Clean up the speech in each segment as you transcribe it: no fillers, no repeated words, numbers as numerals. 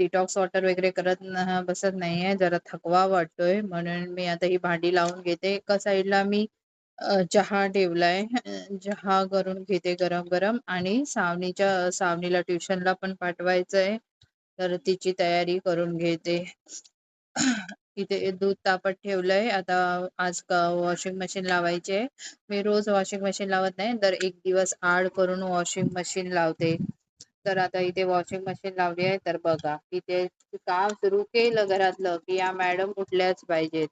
Detox water वगैरे करत बसत नाहीये. जरा थकवा वाटतोय म्हणून मी आता ही भांडी लावून घेते. एका साईडला मी चहा ठेवलाय. चहा करून घेते गरम-गरम आणि सावनीला ट्युशनला पण पाठवायचंय. तर तिची तयारी करून घेते. इथे दूध तापत ठेवलंय. आता आज वॉशिंग मशीन लावायची आहे. मी रोज वॉशिंग मशीन लावत नाही. तर एक दिवस आड करून वॉशिंग मशीन लावते. तर आता इथे वॉशिंग मशीन लावली आहे. तर बघा इथे काम सुरू केलं घरातलं, की या मॅडम उठल्याच पाहिजेत.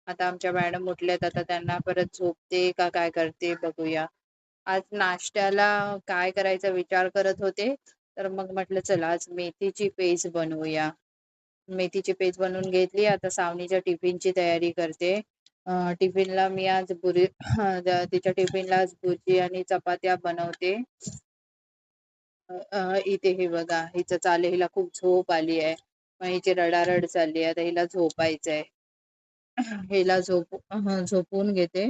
आता आमच्या मॅडम उठल्यात. आता त्यांना परत झोपते का काय करते बघूया. आज नाश्त्याला काय करायचा विचार करत होते. तर मग म्हटलं चला आज मेथीची पेज बनवूया. मेथीची पेज बनवून घेतली. आता सावनीच्या टिफिनची तयारी करते. टिफिनला मी आज तिच्या टिफिनला आज भुर्जी आणि चपात्या बनवते. इथे हे बघा हिचं चाललंय, हिला खूप झोप आली आहे. मग हिची रडारड चालली आहे. आता हिला झोपायचंय. हिला झोपवून घेते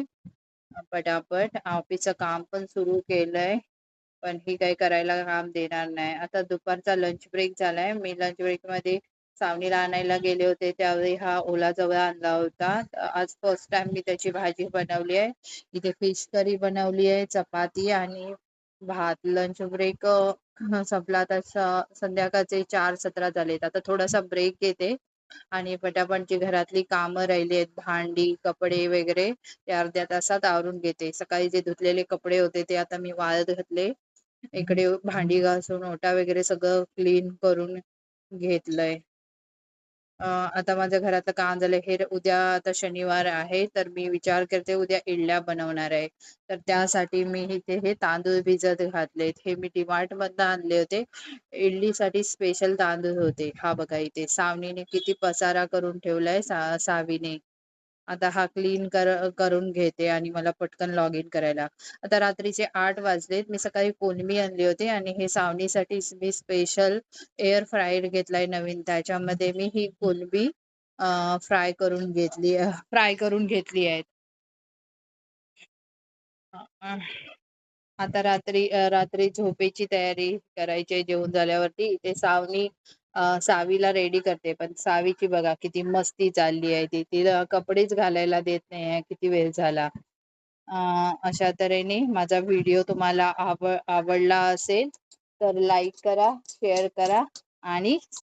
पटापट. ऑफिसचं काम पण सुरू केलंय. पण ही काही करायला काम देणार नाही. आता दुपारचा लंच ब्रेक झालाय. मी लंच ब्रेकमध्ये सावनीला आणायला गेले होते त्यावेळी हा ओला जवळ आणला होता. आज फर्स्ट टाइम मी त्याची भाजी बनवली आहे. इथे फिश करी बनवली आहे, चपाती आणि भात. लंच ब्रेक संपला. आता संध्याकाळचे 4:17 झालेत. आता थोडासा ब्रेक घेते आणि पटापट जी घरातली कामं राहिली आहेत, भांडी, कपडे वगैरे ते अर्ध्या तासात आवरून घेते. सकाळी जे धुतलेले कपडे होते ते आता मी वाळत घातले. इकडे भांडी घासून ओटा वगैरे सगळं क्लीन करून घेतलंय. आता माझ्या घरातलं काम झालं. हे उद्या आता शनिवार आहे, तर मी विचार करते उद्या इडल्या बनवणार आहे. तर त्यासाठी मी इथे हे तांदूळ भिजत घातलेत. हे मी DMart मधनं आणले होते. इडलीसाठी स्पेशल तांदूळ होते. हा बघा इथे सावनीने किती पसारा करून ठेवलाय सावीने. आता हा करून घेते आणि मला पटकन लॉग इन करायला. आता रात्रीचे 8 वाजलेत. मी सकाळी कोलंबी आणली होती आणि हे सावनीसाठी मी स्पेशल एअर फ्रायर घेतलाय नवीन. त्याच्यामध्ये मी ही कोलंबी फ्राय करून घेतली आहे. आता रात्री झोपेची तयारी करायची आहे. जेवण झाल्यावरती इथे सावीला रेडी करते. पण सावीची बघा किती मस्ती चालली आहे. तिला कपडेच घालायला देत नाही आहे. किती वेळ झाला. अशा तऱ्हेने माझा व्हिडिओ तुम्हाला आवडला असेल तर लाईक करा, शेअर करा आणि